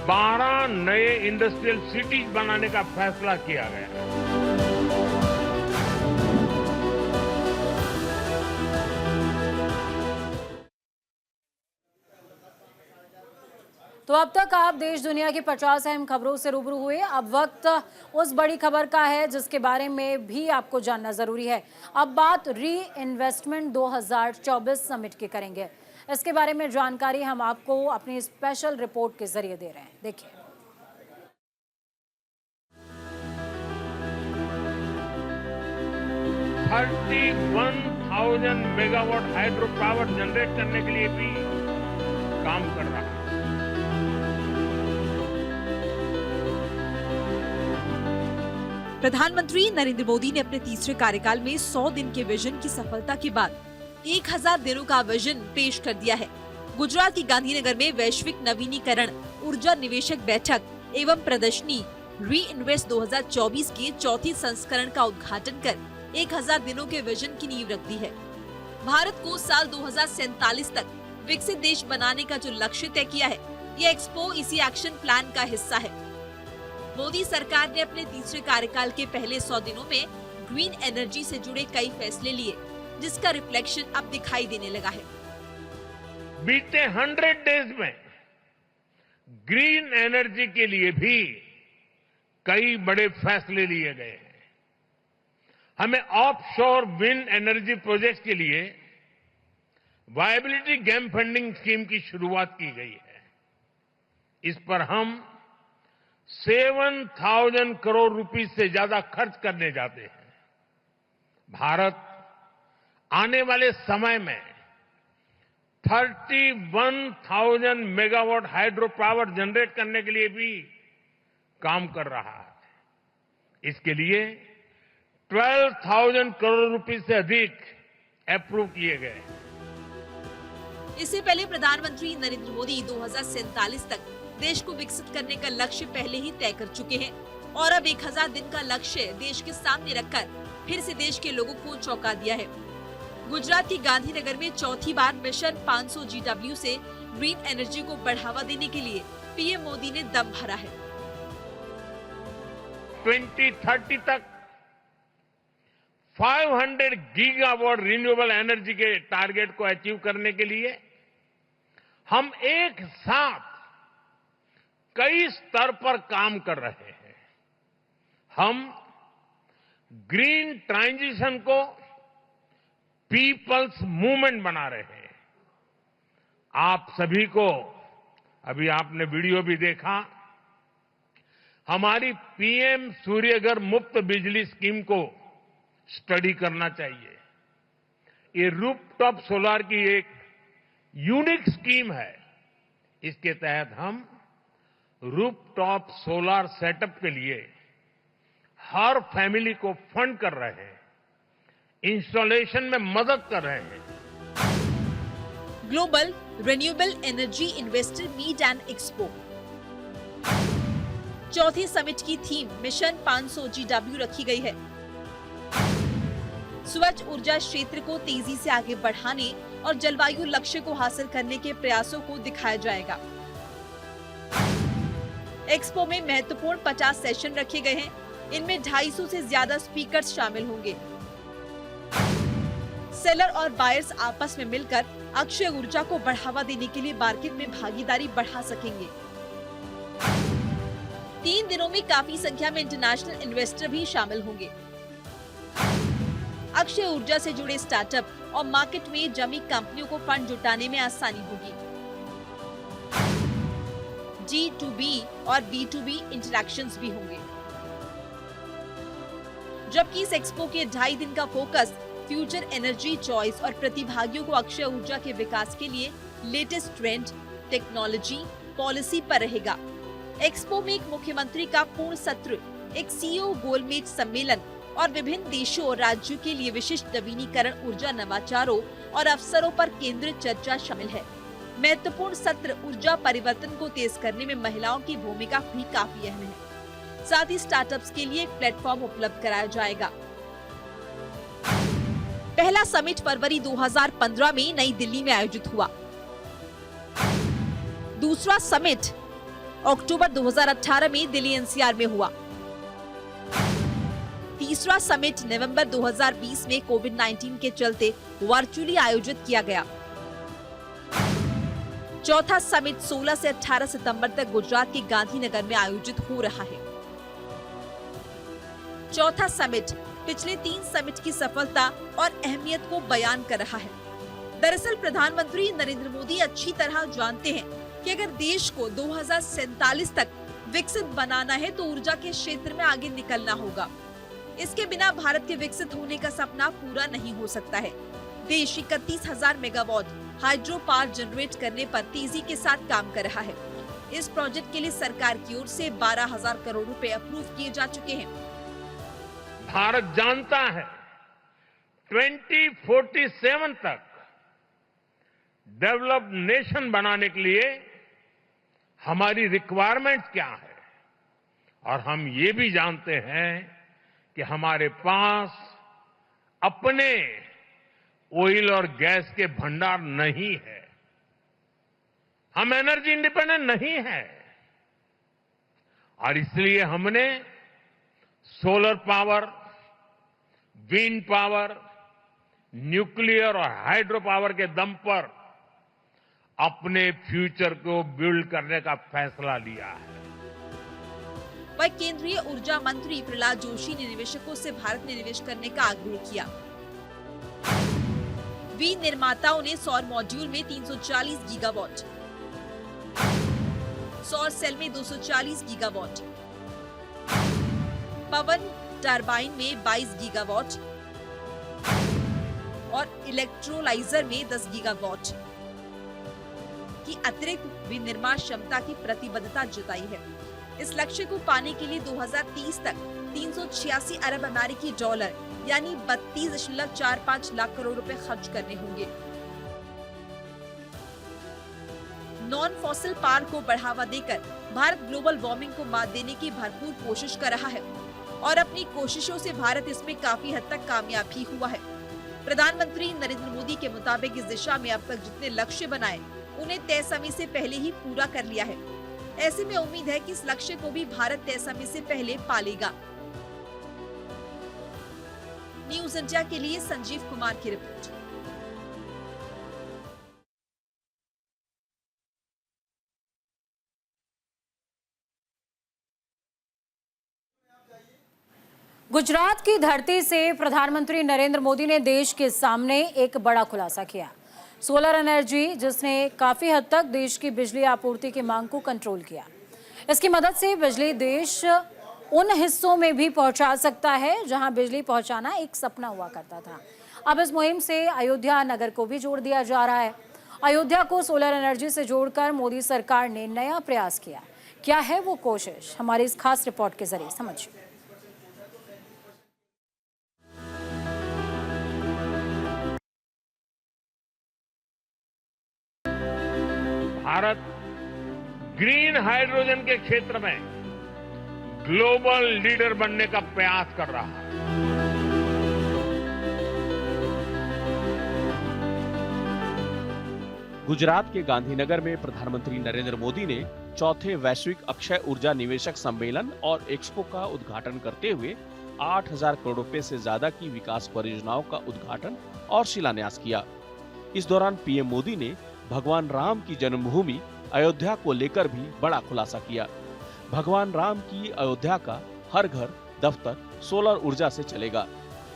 12 नए industrial cities बनाने का फैसला किया गया। तो अब तक आप देश दुनिया की 50 अहम खबरों से रूबरू हुए। अब वक्त उस बड़ी खबर का है जिसके बारे में भी आपको जानना जरूरी है। अब बात री इन्वेस्टमेंट 2024 समिट की करेंगे। इसके बारे में जानकारी हम आपको अपनी स्पेशल रिपोर्ट के जरिए दे रहे हैं। देखिए, 31,000 मेगावाट हाइड्रो पावर जनरेट करने के लिए भी काम कर रहा है। प्रधानमंत्री नरेंद्र मोदी ने अपने तीसरे कार्यकाल में 100 दिन के विजन की सफलता के बाद 1000 दिनों का विजन पेश कर दिया है। गुजरात के गांधीनगर में वैश्विक नवीनीकरण ऊर्जा निवेशक बैठक एवं प्रदर्शनी री इन्वेस्ट 2024 के चौथे संस्करण का उद्घाटन कर 1000 दिनों के विजन की नींव रख दी है। भारत को साल 2047 तक विकसित देश बनाने का जो लक्ष्य तय किया है, ये एक्सपो इसी एक्शन प्लान का हिस्सा है। मोदी सरकार ने अपने तीसरे कार्यकाल के पहले 100 दिनों में ग्रीन एनर्जी से जुड़े कई फैसले लिए, जिसका रिफ्लेक्शन अब दिखाई देने लगा है। बीते 100 डेज में ग्रीन एनर्जी के लिए भी कई बड़े फैसले लिए गए हैं। हमें ऑफशोर विंड एनर्जी प्रोजेक्ट के लिए वायबिलिटी गैप फंडिंग स्कीम की शुरुआत की गई है। इस पर हम 7,000 करोड़ रुपए से ज्यादा खर्च करने जाते हैं। भारत आने वाले समय में 31,000 मेगावाट हाइड्रो पावर जनरेट करने के लिए भी काम कर रहा है। इसके लिए 12,000 करोड़ रुपए से अधिक अप्रूव किए गए। इससे पहले प्रधानमंत्री नरेंद्र मोदी 2047 तक देश को विकसित करने का लक्ष्य पहले ही तय कर चुके हैं और अब 1000 दिन का लक्ष्य देश के सामने रखकर फिर से देश के लोगों को चौंका दिया है। गुजरात के गांधीनगर में चौथी बार मिशन 500 GW से ग्रीन एनर्जी को बढ़ावा देने के लिए पीएम मोदी ने दम भरा है। 2030 तक 500 गीगावाट रिन्यूएबल एनर्जी के टारगेट को अचीव करने के लिए हम एक साथ कई स्तर पर काम कर रहे हैं। हम ग्रीन ट्रांजिशन को पीपल्स मूवमेंट बना रहे हैं। आप सभी को, अभी आपने वीडियो भी देखा, हमारी पीएम सूर्यघर मुफ्त बिजली स्कीम को स्टडी करना चाहिए। ये रूफटॉप सोलर की एक यूनिक स्कीम है। इसके तहत हम रूफटॉप सोलर सेटअप के लिए हर फैमिली को फंड कर रहे हैं, इंस्टॉलेशन में मदद कर रहे हैं। Global renewable energy investor meet and expo चौथे समिट की थीम मिशन 500 GW रखी गई है। स्वच्छ ऊर्जा क्षेत्र को तेजी से आगे बढ़ाने और जलवायु लक्ष्य को हासिल करने के प्रयासों को दिखाया जाएगा। एक्सपो में महत्वपूर्ण 50 सेशन रखे गए हैं। इनमें 250 से ज्यादा स्पीकर्स शामिल होंगे। सेलर और बायर्स आपस में मिलकर अक्षय ऊर्जा को बढ़ावा देने के लिए मार्केट में भागीदारी बढ़ा सकेंगे। 3 दिनों में काफी संख्या में इंटरनेशनल इन्वेस्टर भी शामिल होंगे। अक्षय ऊर्जा से जुड़े स्टार्टअप और मार्केट में जमी कंपनियों को फंड जुटाने में आसानी होगी। G2B और B2B इंटरैक्शंस भी होंगे। जबकि इस एक्सपो के 2.5 दिन का फोकस फ्यूचर एनर्जी चॉइस और प्रतिभागियों को अक्षय ऊर्जा के विकास के लिए लेटेस्ट ट्रेंड, टेक्नोलॉजी, पॉलिसी पर रहेगा। एक्सपो में एक मुख्यमंत्री का पूर्ण सत्र, एक सीईओ गोलमेज सम्मेलन और विभिन्न देशों और राज्यों के लिए विशिष्ट नवीनीकरण ऊर्जा नवाचारों और अवसरों पर केंद्रित चर्चा शामिल है। महत्वपूर्ण सत्र ऊर्जा परिवर्तन को तेज करने में महिलाओं की भूमिका भी काफी अहम है। साथ ही स्टार्टअप्स के लिए एक प्लेटफॉर्म उपलब्ध कराया जाएगा। पहला समिट फरवरी 2015 में नई दिल्ली में आयोजित हुआ। दूसरा समिट अक्टूबर 2018 में दिल्ली एनसीआर में हुआ। तीसरा समिट नवंबर 2020 में कोविड-19 के चलते वर्चुअली आयोजित किया गया। चौथा समिट 16 से 18 सितंबर तक गुजरात के गांधीनगर में आयोजित हो रहा है। चौथा समिट पिछले 3 समिट की सफलता और अहमियत को बयान कर रहा है। दरअसल प्रधानमंत्री नरेंद्र मोदी अच्छी तरह जानते हैं कि अगर देश को 2047 तक विकसित बनाना है तो ऊर्जा के क्षेत्र में आगे निकलना होगा। इसके बिना भारत के विकसित होने का सपना पूरा नहीं हो सकता है। देश 31,000 मेगावाट हाइड्रो पावर जनरेट करने पर तेजी के साथ काम कर रहा है। इस प्रोजेक्ट के लिए सरकार की ओर से 12,000 करोड़ रुपए अप्रूव किए जा चुके हैं। भारत जानता है 2047 तक डेवलप्ड नेशन बनाने के लिए हमारी रिक्वायरमेंट क्या है, और हम ये भी जानते हैं कि हमारे पास अपने ऑयल और गैस के भंडार नहीं है। हम एनर्जी इंडिपेंडेंट नहीं है, और इसलिए हमने solar power, wind power, nuclear और हाइड्रो पावर के दम पर अपने फ्यूचर को बिल्ड करने का फैसला लिया है। वह केंद्रीय ऊर्जा मंत्री प्रहलाद जोशी ने निवेशकों से भारत में निवेश करने का आग्रह किया। निर्माताओं ने सौर मॉड्यूल में 340 गीगावाट, सौर सेल में 240 गीगावाट, पवन टरबाइन में 22 गीगावाट और इलेक्ट्रोलाइजर में 10 गीगावाट की अतिरिक्त विनिर्माण क्षमता की प्रतिबद्धता जताई है। इस लक्ष्य को पाने के लिए 2030 तक 386 अरब अमेरिकी डॉलर यानी 32.45 लाख करोड़ रुपए खर्च करने होंगे। नॉन फॉसिल पावर को बढ़ावा देकर भारत ग्लोबल वार्मिंग को मात देने की भरपूर कोशिश कर रहा है और अपनी कोशिशों से भारत इसमें काफी हद तक कामयाब भी हुआ है। प्रधानमंत्री नरेंद्र मोदी के मुताबिक इस दिशा में अब तक जितने लक्ष्य बनाए उन्हें तय समय से पहले ही पूरा कर लिया है। ऐसे में उम्मीद है कि इस लक्ष्य को भी भारत तय समय से पहले पालेगा। न्यूज इंडिया के लिए संजीव कुमार की रिपोर्ट। गुजरात की धरती से प्रधानमंत्री नरेंद्र मोदी ने देश के सामने एक बड़ा खुलासा किया। सोलर एनर्जी जिसने काफी हद तक देश की बिजली आपूर्ति की मांग को कंट्रोल किया। इसकी मदद से बिजली देश उन हिस्सों में भी पहुंचा सकता है जहां बिजली पहुंचाना एक सपना हुआ करता था। अब इस मुहिम से अयोध्या नगर को भी जोड़ दिया जा रहा है। अयोध्या को सोलर एनर्जी से जोड़कर मोदी सरकार ने नया प्रयास किया। क्या है वो कोशिश, हमारी इस खास रिपोर्ट के जरिए समझिए। भारत ग्रीन हाइड्रोजन के क्षेत्र में ग्लोबल लीडर बनने का प्रयास कर रहा है। गुजरात के गांधीनगर में प्रधानमंत्री नरेंद्र मोदी ने चौथे वैश्विक अक्षय ऊर्जा निवेशक सम्मेलन और एक्सपो का उद्घाटन करते हुए 8,000 करोड़ रुपए से ज्यादा की विकास परियोजनाओं का उद्घाटन और शिलान्यास किया। इस दौरान पीएम मोदी ने भगवान राम की जन्मभूमि अयोध्या को लेकर भी बड़ा खुलासा किया। भगवान राम की अयोध्या का हर घर दफ्तर सोलर ऊर्जा से चलेगा।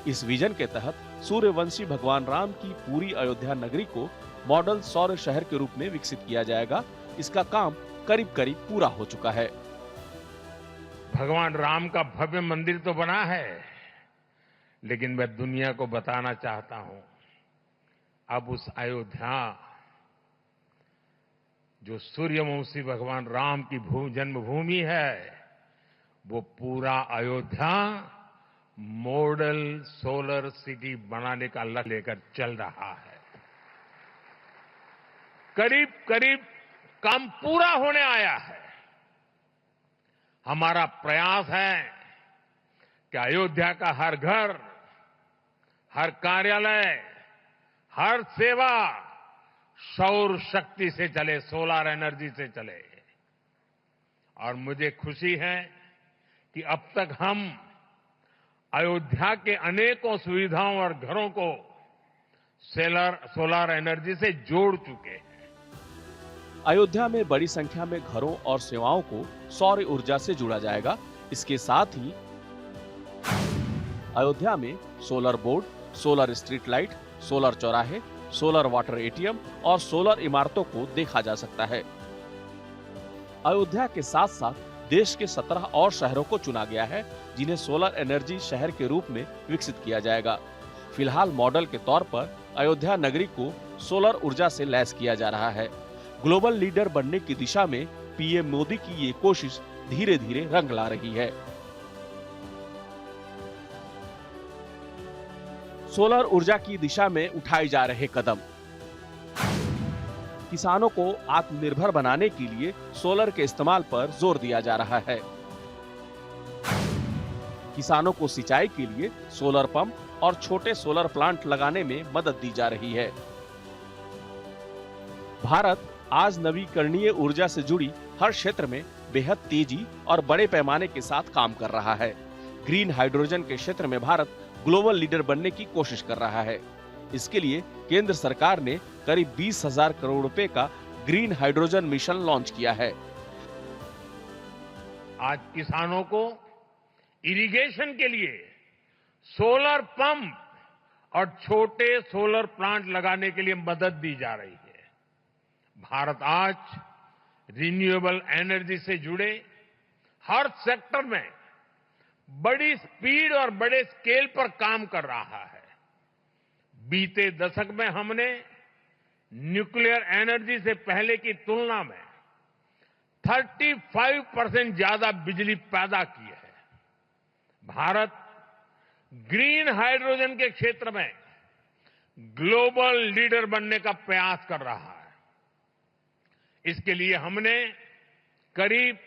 इस विजन के तहत सूर्यवंशी भगवान राम की पूरी अयोध्या नगरी को मॉडल सौर शहर के रूप में विकसित किया जाएगा। इसका काम करीब करीब पूरा हो चुका है। भगवान राम का भव्य मंदिर तो बना है, लेकिन मैं दुनिया को बताना चाहता हूं, अब उस अयोध्या जो सूर्यवंशी भगवान राम की जन्मभूमि है, वो पूरा अयोध्या मॉडल सोलर सिटी बनाने का लक्ष्य लेकर चल रहा है। करीब करीब काम पूरा होने आया है। हमारा प्रयास है कि अयोध्या का हर घर, हर कार्यालय, हर सेवा सौर शक्ति से चले, सोलर एनर्जी से चले। और मुझे खुशी है कि अब तक हम अयोध्या के अनेकों सुविधाओं और घरों को सोलर एनर्जी से जोड़ चुके हैं। अयोध्या में बड़ी संख्या में घरों और सेवाओं को सौर ऊर्जा से जोड़ा जाएगा। इसके साथ ही अयोध्या में solar board, solar street light, solar चौराहे, सोलर वाटर एटीएम और सोलर इमारतों को देखा जा सकता है। अयोध्या के साथ साथ देश के 17 और शहरों को चुना गया है जिन्हें सोलर एनर्जी शहर के रूप में विकसित किया जाएगा। फिलहाल मॉडल के तौर पर अयोध्या नगरी को सोलर ऊर्जा से लैस किया जा रहा है। ग्लोबल लीडर बनने की दिशा में पीएम मोदी की ये कोशिश धीरे धीरे रंग ला रही है। सोलर ऊर्जा की दिशा में उठाए जा रहे कदम। किसानों को आत्मनिर्भर बनाने के लिए सोलर के इस्तेमाल पर जोर दिया जा रहा है। किसानों को सिंचाई के लिए सोलर पंप और छोटे सोलर प्लांट लगाने में मदद दी जा रही है। भारत आज नवीकरणीय ऊर्जा से जुड़ी हर क्षेत्र में बेहद तेजी और बड़े पैमाने के साथ काम कर रहा है। ग्रीन हाइड्रोजन के क्षेत्र में भारत ग्लोबल लीडर बनने की कोशिश कर रहा है। इसके लिए केंद्र सरकार ने करीब 20,000 करोड़ रुपए का ग्रीन हाइड्रोजन मिशन लॉन्च किया है। आज किसानों को इरिगेशन के लिए सोलर पंप और छोटे सोलर प्लांट लगाने के लिए मदद दी जा रही है। भारत आज रिन्यूएबल एनर्जी से जुड़े हर सेक्टर में बड़ी स्पीड और बड़े स्केल पर काम कर रहा है। बीते दशक में हमने न्यूक्लियर एनर्जी से पहले की तुलना में 35% ज्यादा बिजली पैदा की है। भारत ग्रीन हाइड्रोजन के क्षेत्र में ग्लोबल लीडर बनने का प्रयास कर रहा है। इसके लिए हमने करीब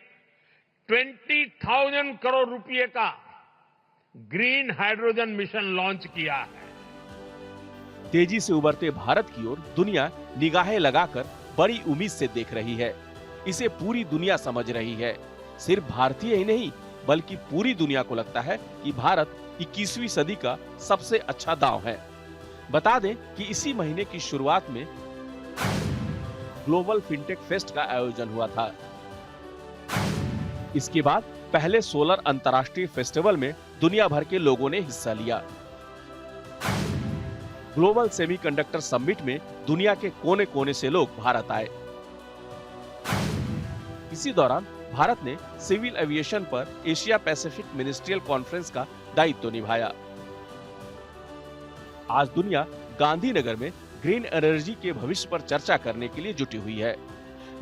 20,000 करोड़ रुपए का ग्रीन हाइड्रोजन मिशन लॉन्च किया है। तेजी से उभरते भारत की ओर दुनिया निगाहें लगाकर बड़ी उम्मीद से देख रही है। इसे पूरी दुनिया समझ रही है। सिर्फ भारतीय ही नहीं बल्कि पूरी दुनिया को लगता है कि भारत 21वीं सदी का सबसे अच्छा दांव है। बता दें कि इसी महीने की शुरुआत में ग्लोबल फिनटेक फेस्ट का आयोजन हुआ था। इसके बाद पहले सोलर अंतर्राष्ट्रीय फेस्टिवल में दुनिया भर के लोगों ने हिस्सा लिया। ग्लोबल सेमीकंडक्टर समिट में दुनिया के कोने कोने से लोग भारत आए। इसी दौरान भारत ने सिविल एविएशन पर एशिया पैसिफिक मिनिस्ट्रियल कॉन्फ्रेंस का दायित्व निभाया। आज दुनिया गांधीनगर में ग्रीन एनर्जी के भविष्य पर चर्चा करने के लिए जुटी हुई है।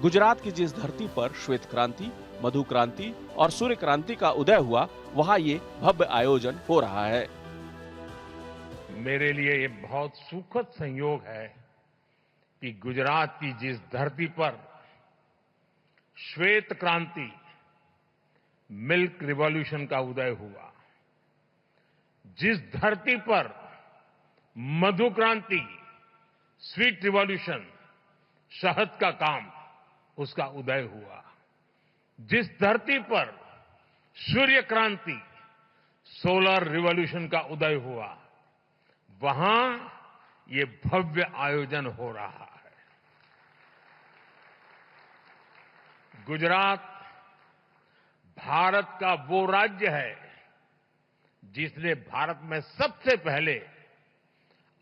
गुजरात की जिस धरती पर श्वेत क्रांति, मधु क्रांति और सूर्य क्रांति का उदय हुआ, वहां ये भव्य आयोजन हो रहा है। मेरे लिए ये बहुत सुखद संयोग है कि गुजरात की जिस धरती पर श्वेत क्रांति, मिल्क रिवॉल्यूशन का उदय हुआ, जिस धरती पर मधु क्रांति, स्वीट रिवॉल्यूशन, शहद का काम, उसका उदय हुआ, जिस धरती पर सूर्य क्रांति, सोलर रिवॉल्यूशन का उदय हुआ, वहां ये भव्य आयोजन हो रहा है। गुजरात भारत का वो राज्य है जिसने भारत में सबसे पहले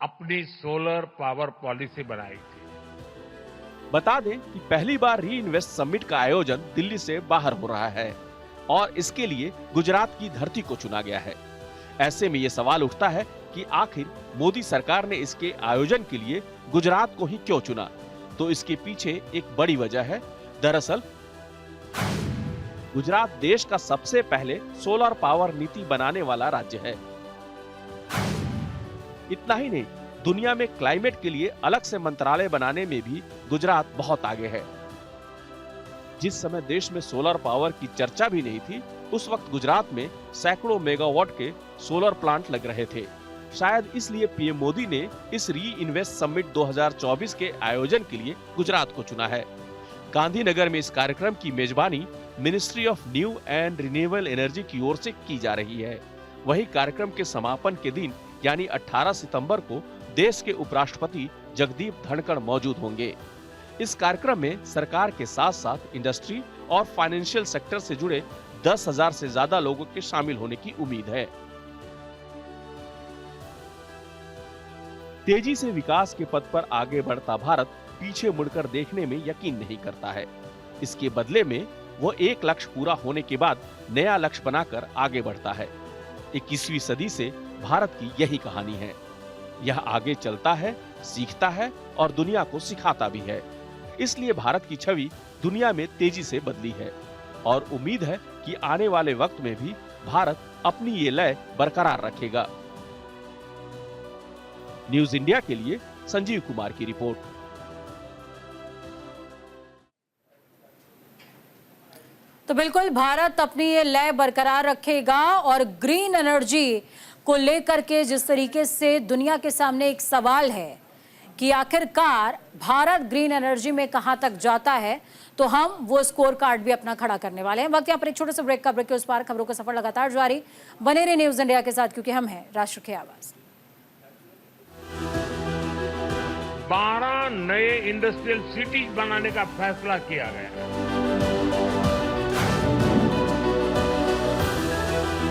अपनी सोलर पावर पॉलिसी बनाई थी। बता दें कि पहली बार री इन्वेस्ट समिट का आयोजन दिल्ली से बाहर हो रहा है और इसके लिए गुजरात की धरती को चुना गया है। ऐसे में ये सवाल उठता है कि आखिर मोदी सरकार ने इसके आयोजन के लिए गुजरात को ही क्यों चुना? तो इसके पीछे एक बड़ी वजह है। दरअसल गुजरात देश का सबसे पहले सोलर पावर नीति बनाने वाला राज्य है। इतना ही नहीं, दुनिया में क्लाइमेट के लिए अलग से मंत्रालय बनाने में भी गुजरात बहुत आगे है। जिस समय देश में सोलर पावर की चर्चा भी नहीं थी, उस वक्त गुजरात में सैकड़ों मेगावाट के सोलर प्लांट लग रहे थे। शायद इसलिए पीएम मोदी ने इस री इन्वेस्ट समिट 2024 के आयोजन के लिए गुजरात को चुना है। गांधीनगर में इस कार्यक्रम की मेजबानी ministry of new and renewable energy की ओर से की जा रही है। वही कार्यक्रम के समापन के दिन यानी 18 सितंबर को देश के उपराष्ट्रपति जगदीप धनखड़ मौजूद होंगे। इस कार्यक्रम में सरकार के साथ साथ इंडस्ट्री और फाइनेंशियल सेक्टर से जुड़े 10,000 से ज्यादा लोगों के शामिल होने की उम्मीद है। तेजी से विकास के पथ पर आगे बढ़ता भारत पीछे मुड़कर देखने में यकीन नहीं करता है। इसके बदले में वो एक लक्ष्य पूरा होने के बाद नया लक्ष्य बनाकर आगे बढ़ता है। 21वीं सदी से भारत की यही कहानी है। यह आगे चलता है, सीखता है और दुनिया को सिखाता भी है। इसलिए भारत की छवि दुनिया में तेजी से बदली है और उम्मीद है कि आने वाले वक्त में भी भारत अपनी ये लय बरकरार रखेगा। न्यूज इंडिया के लिए संजीव कुमार की रिपोर्ट। तो बिल्कुल भारत अपनी ये लय बरकरार रखेगा और ग्रीन एनर्जी को लेकर के जिस तरीके से दुनिया के सामने एक सवाल है कि आखिरकार भारत ग्रीन एनर्जी में कहां तक जाता है, तो हम वो स्कोर कार्ड भी अपना खड़ा करने वाले हैं। वक्त यहाँ पर एक छोटे से ब्रेक का, ब्रेक के उस पार खबरों का सफर लगातार जारी। बने रहिए न्यूज इंडिया के साथ, क्योंकि हम हैं राष्ट्र की आवाज। 12 नए इंडस्ट्रियल सिटीज बनाने का फैसला किया गया है।